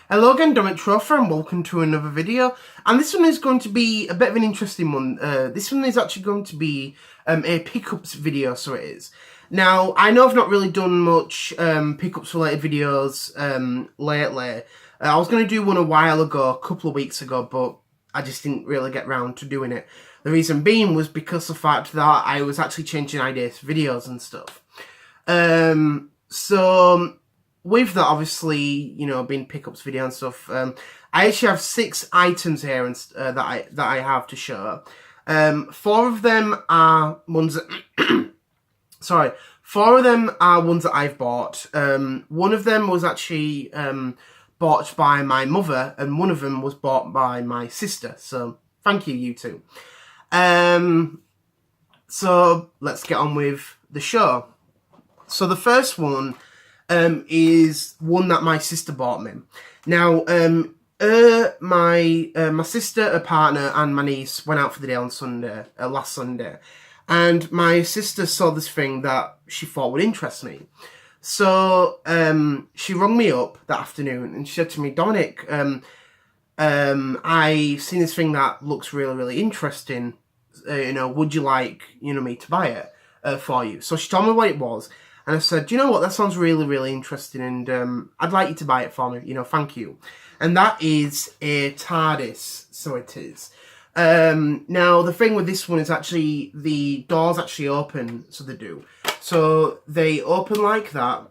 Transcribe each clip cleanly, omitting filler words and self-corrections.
Hello again, Dominic Tropher, and welcome to another video. And this one is going to be a bit of an interesting one. This one is actually going to be a pickups video, so it is. Now, I know I've not really done much pickups related videos lately. I was going to do one a while ago, a couple of weeks ago, but I just didn't really get round to doing it. The reason being was because of the fact that I was actually changing ideas for videos and stuff. So with that, obviously, you know, being pickups video and stuff, I actually have 6 items here and that I have to show. 4 of them are ones that sorry, 4 of them are ones that I've bought. One of them was actually bought by my mother, and one of them was bought by my sister. So thank you, you two. So let's get on with the show. So the first one is one that my sister bought me. Now, my sister, her partner, and my niece went out for the day on Sunday, last Sunday, and my sister saw this thing that she thought would interest me. So she rung me up that afternoon and she said to me, Dominic, I seen this thing that looks really, really interesting. You know, would you like, you know, me to buy it for you? So she told me what it was. And I said, do you know what, that sounds really, really interesting, and I'd like you to buy it for me, you know, thank you. And that is a TARDIS, so it is. Now, the thing with this one is actually, the doors actually open, so they do. So they open like that,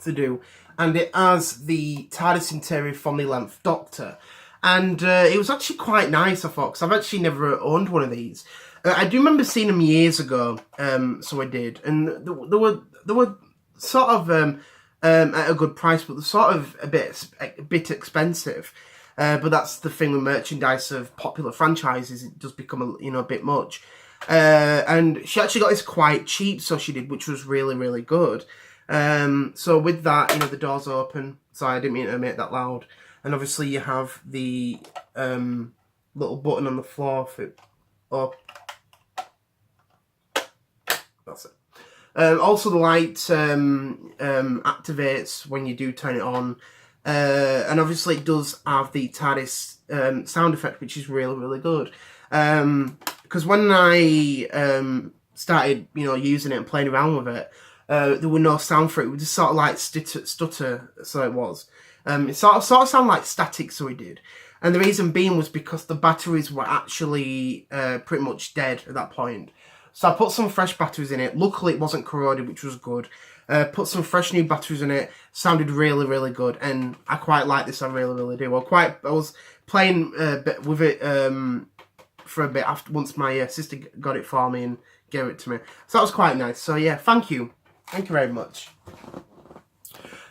they do, and it has the TARDIS interior from the 11th Doctor. And it was actually quite nice, I thought, because I've actually never owned one of these. I do remember seeing them years ago, so I did, and they were sort of at a good price, but they're sort of a bit expensive. But that's the thing with merchandise of popular franchises; it does become a bit much. And she actually got this quite cheap, so she did, which was really, really good. So with that, you know, the doors open. Sorry, I didn't mean to make that loud. And obviously, you have the little button on the floor for up. That's it. Also, the light activates when you do turn it on, and obviously it does have the TARDIS sound effect, which is really, really good. Because when I started, you know, using it and playing around with it, there were no sound for it. It would just sort of like stutter, so it was. It sort of sounded like static, so it did. And the reason being was because the batteries were actually pretty much dead at that point. So I put some fresh batteries in it. Luckily, it wasn't corroded, which was good. Put some fresh new batteries in it. Sounded really, really good, and I quite like this. I really, really do. I was playing with it for a bit after once my sister got it for me and gave it to me. So that was quite nice. So yeah, thank you very much.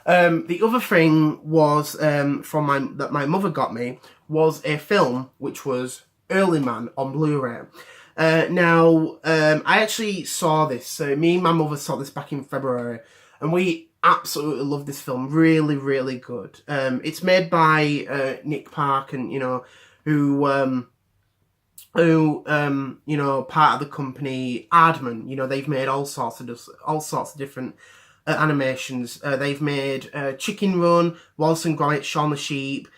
The other thing was that my mother got me was a film which was Early Man on Blu-ray. Now, I actually saw this. Me and my mother saw this back in February, and we absolutely love this film. Really, really good. It's made by Nick Park, and you know, who you know, part of the company Aardman. You know, they've made all sorts of different animations. They've made Chicken Run, Wallace and Gromit, Shaun the Sheep,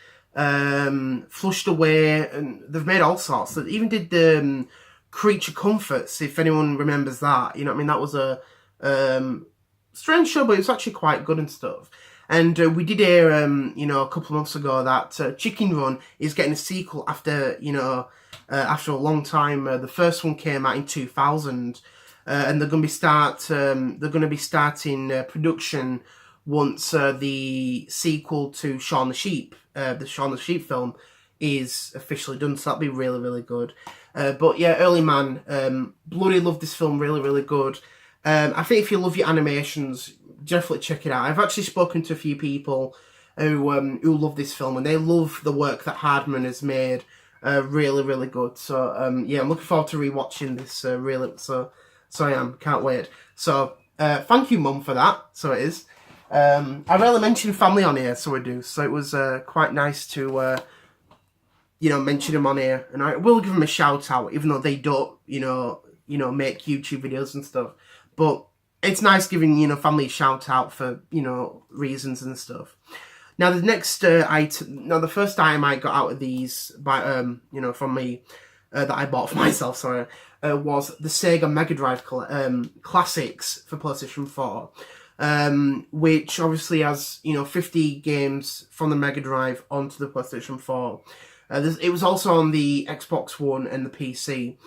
Flushed Away, and they've made all sorts. They even did the Creature Comforts, if anyone remembers that. You know what I mean? That was a strange show, but it was actually quite good and stuff. And we did hear, you know, a couple of months ago that Chicken Run is getting a sequel after, you know, after a long time. The first one came out in 2000, and they're going to be starting production once the sequel to Shaun the Sheep, the Shaun the Sheep film, is officially done. So that'll be really, really good. But yeah, Early Man, bloody love this film, really, really good. I think if you love your animations, definitely check it out. I've actually spoken to a few people who love this film, and they love the work that Aardman has made. Really, really good. So yeah, I'm looking forward to rewatching this. Really, so I am. Can't wait. So thank you, Mum, for that. So it is. I rarely mention family on here, so I do. So it was quite nice to you know, mention them on here, and I will give them a shout out, even though they don't, you know, make YouTube videos and stuff. But it's nice giving, you know, family a shout out for, you know, reasons and stuff. Now the next item, now the first item I got out of these by from me that I bought for myself, sorry, was the Sega Mega Drive classics for PlayStation 4, which obviously has 50 games from the Mega Drive onto the PlayStation 4. It was also on the Xbox One and the PC.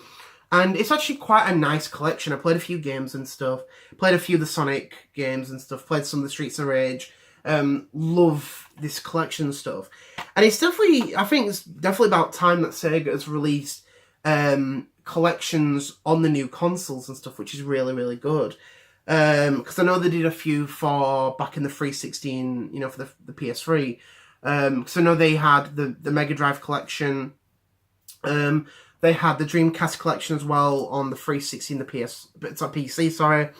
And it's actually quite a nice collection. I played a few games and stuff. Played a few of the Sonic games and stuff. Played some of the Streets of Rage. Love this collection and stuff. And it's definitely, I think it's definitely about time that Sega has released collections on the new consoles and stuff, which is really, really good. Because I know they did a few for back in the 360, for the PS3. Because I know they had the Mega Drive collection. They had the Dreamcast collection as well on the 360 and the PC, sorry.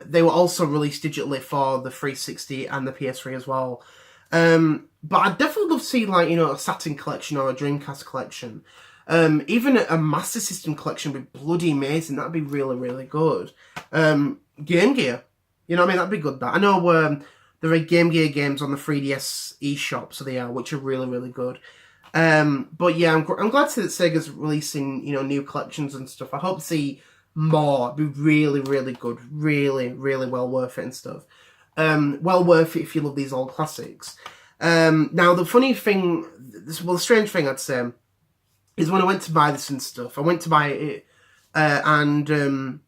They were also released digitally for the 360 and the PS3 as well. But I'd definitely love to see, like, a Saturn collection or a Dreamcast collection. Even a Master System collection would be bloody amazing. That'd be really, really good. Game Gear. You know what I mean? That'd be good, that. I know there are Game Gear games on the 3DS eShop, so they are, which are really, really good. But yeah, I'm glad to see that Sega's releasing, new collections and stuff. I hope to see more. It'd be really, really good. Really, really well worth it and stuff. Well worth it if you love these old classics. Now, the funny thing, the strange thing I'd say, is when I went to buy this and stuff, I went to buy it, and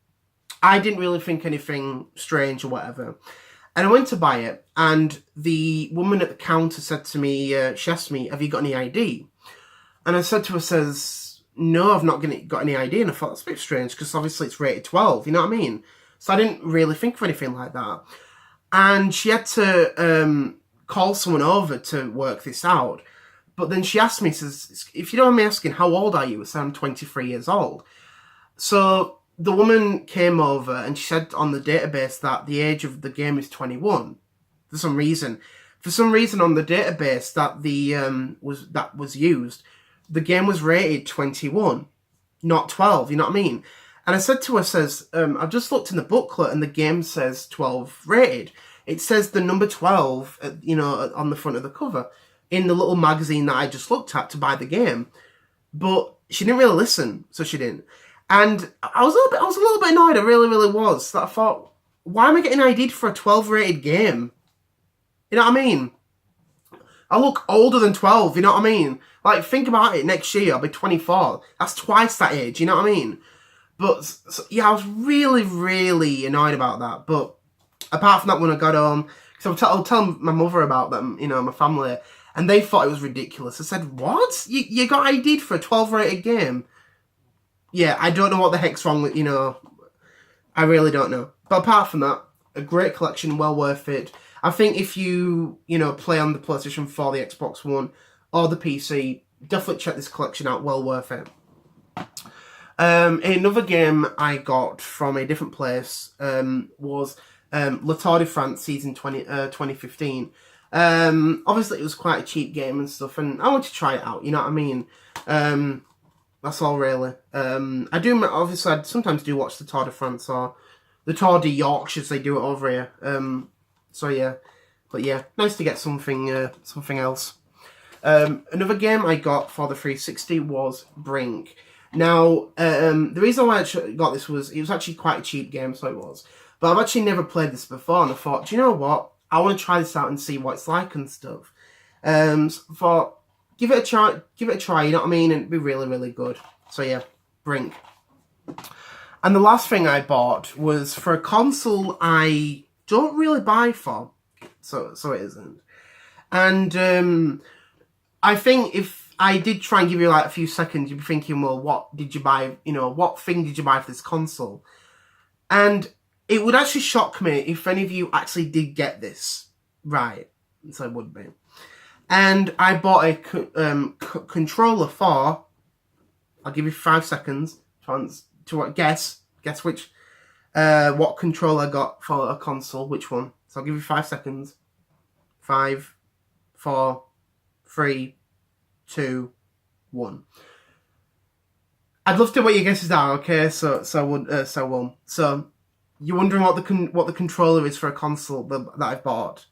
I didn't really think anything strange or whatever. And I went to buy it, and the woman at the counter said to me, she asked me, have you got any ID? And I said to her, no, I've not got any ID. And I thought, that's a bit strange, because obviously it's rated 12, you know what I mean? So I didn't really think of anything like that. And she had to call someone over to work this out. But then she asked me, says, if you don't mind me asking, how old are you? I said, I'm 23 years old. So the woman came over and she said on the database that the age of the game is 21. For some reason on the database that was used, the game was rated 21, not 12. You know what I mean? And I said to her, I've just looked in the booklet and the game says 12 rated. It says the number 12, on the front of the cover in the little magazine that I just looked at to buy the game. But she didn't really listen, so she didn't. And I was a little bit annoyed. I really, really was. That I thought, why am I getting ID'd for a 12 rated game? You know what I mean? I look older than 12. You know what I mean? Like, think about it. Next year I'll be 24. That's twice that age. You know what I mean? But so, yeah, I was really, really annoyed about that. But apart from that, when I got home, because I'll tell my mother about them. My family, and they thought it was ridiculous. I said, "What? You got ID'd for a 12 rated game?" Yeah, I don't know what the heck's wrong with, I really don't know. But apart from that, a great collection, well worth it. I think if you, play on the PlayStation 4, the Xbox One, or the PC, definitely check this collection out, well worth it. Another game I got from a different place was Le Tour de France Season 2015. Obviously, it was quite a cheap game and stuff, and I wanted to try it out, you know what I mean? That's all really. I sometimes do watch the Tour de France or the Tour de Yorkshire, as they do it over here. So yeah, but yeah, nice to get something else. Another game I got for the 360 was Brink. Now, the reason why I got this was it was actually quite a cheap game, so it was. But I've actually never played this before, and I thought, do you know what? I want to try this out and see what it's like and stuff. So give it a try, you know what I mean? And it'd be really, really good. So yeah, Brink. And the last thing I bought was for a console I don't really buy for. So it isn't. And I think if I did try and give you like a few seconds, you'd be thinking, well, what did you buy? What thing did you buy for this console? And it would actually shock me if any of you actually did get this right. So it would be. And I bought a controller for, I'll give you 5 seconds to guess which, what controller I got for a console, which one. So I'll give you 5 seconds. 5, 4, 3, 2, 1. I'd love to know what your guesses are, okay? So you're wondering what the controller is for a console that I've bought.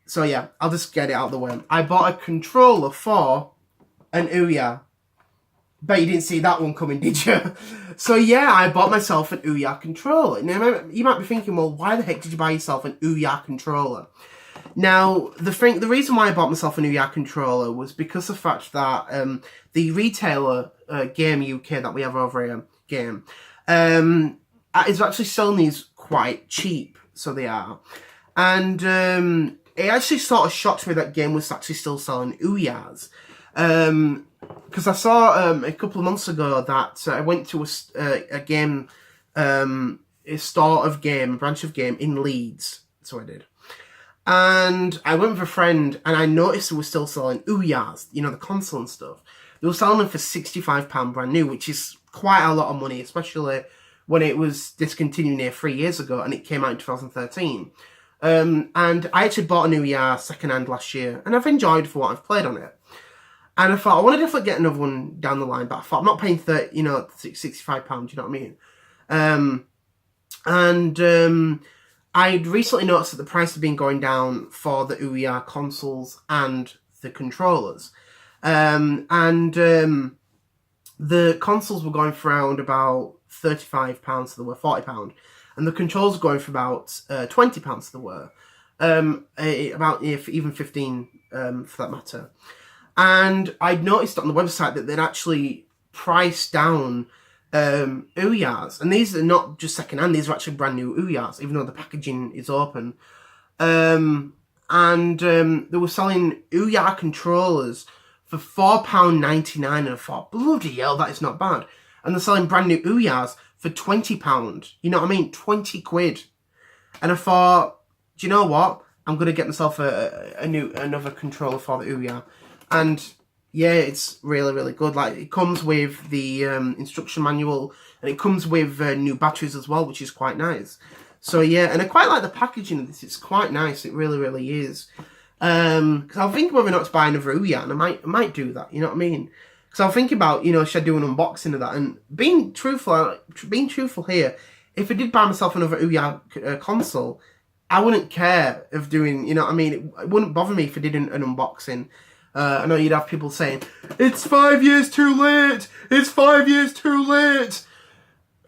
So yeah, I'll just get it out of the way. I bought a controller for an Ouya. Bet you didn't see that one coming, did you? So yeah, I bought myself an Ouya controller. Now, you might be thinking, well, why the heck did you buy yourself an Ouya controller? Now, the reason why I bought myself an Ouya controller was because of the fact that the retailer, Game UK, that we have over here, Game, is actually selling these quite cheap, so they are. And it actually sort of shocked me that Game was actually still selling Ouyas. Because I saw a couple of months ago that I went to a Game, a store of Game, a branch of Game in Leeds, so I did. And I went with a friend, and I noticed they were still selling Ouyas, you know, the console and stuff. They were selling them for £65 brand new, which is quite a lot of money, especially when it was discontinued near 3 years ago, and it came out in 2013. And I actually bought an Ouya second-hand last year, and I've enjoyed for what I've played on it. And I thought, I want to definitely get another one down the line, but I thought, I'm not paying £65, you know what I mean? I'd recently noticed that the price had been going down for the Ouya consoles and the controllers. The consoles were going for around about £35, so they were £40. And the controls were going for about £20, so they were. About even 15 for that matter. And I'd noticed on the website that they'd actually priced down Ouyas, and these are not just second-hand, these are actually brand new Ouyas, even though the packaging is open. They were selling Ouya controllers for £4.99, and I thought, bloody hell, that is not bad. And they're selling brand new Ouyas for £20, you know what I mean, 20 quid. And I thought, do you know what, I'm going to get myself another controller for the Ouya. And yeah, it's really, really good. Like, it comes with the instruction manual, and it comes with new batteries as well, which is quite nice. So yeah, and I quite like the packaging of this. It's quite nice. It really, really is. Because I'll think whether or not to buy another Ouya, and I might do that. You know what I mean? Because I'll think about, you know, should I do an unboxing of that? And being truthful here, if I did buy myself another Ouya console, I wouldn't care of doing. You know what I mean? It wouldn't bother me if I did an unboxing. I know you'd have people saying, it's 5 years too late! It's 5 years too late!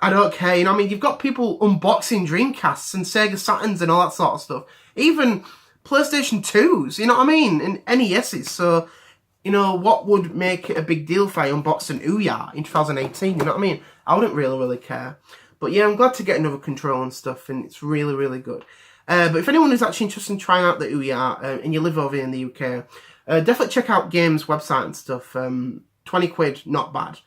I don't care, you know what I mean? You've got people unboxing Dreamcasts and Sega Saturns and all that sort of stuff. Even PlayStation 2s, you know what I mean? And NESs, so, you know, what would make it a big deal if I unboxed an Ouya in 2018, you know what I mean? I wouldn't really, really care. But yeah, I'm glad to get another control and stuff, and it's really, really good. But if anyone is actually interested in trying out the Ouya, and you live over here in the UK, definitely check out Game's website and stuff. 20 quid, not bad.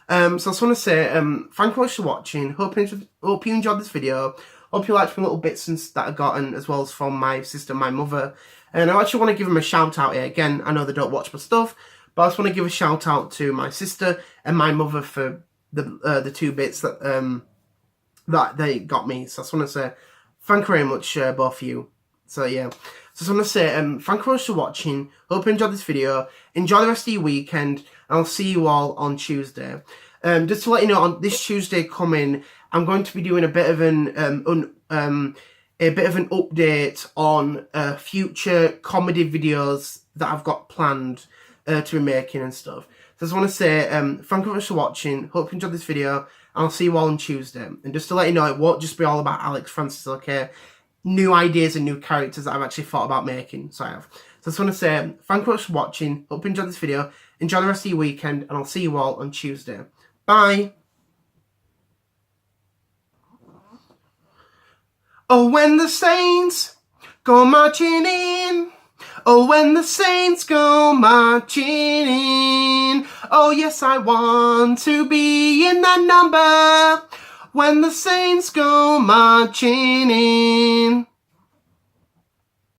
So I just want to say, thank you very much for watching. Hope you enjoyed this video. Hope you liked my little bits that I got, and as well as from my sister and my mother. And I actually want to give them a shout out here. Again, I know they don't watch my stuff, but I just want to give a shout out to my sister and my mother for the 2 bits that they got me. So I just want to say thank you very much, both of you. So yeah. So I just want to say, thank you very much for watching. Hope you enjoyed this video. Enjoy the rest of your weekend, and I'll see you all on Tuesday. Just to let you know, on this Tuesday coming, I'm going to be doing a bit of an update on future comedy videos that I've got planned to be making and stuff. So I just want to say, thank you very much for watching. Hope you enjoyed this video, and I'll see you all on Tuesday. And just to let you know, it won't just be all about Alex Francis, okay? New ideas and new characters that I've actually thought about making, so I have. So I just want to say, thank you very much for watching. Hope you enjoyed this video. Enjoy the rest of your weekend, and I'll see you all on Tuesday. Bye! Oh, when the saints go marching in. Oh, when the saints go marching in. Oh, yes, I want to be in that number. When the saints go marching in.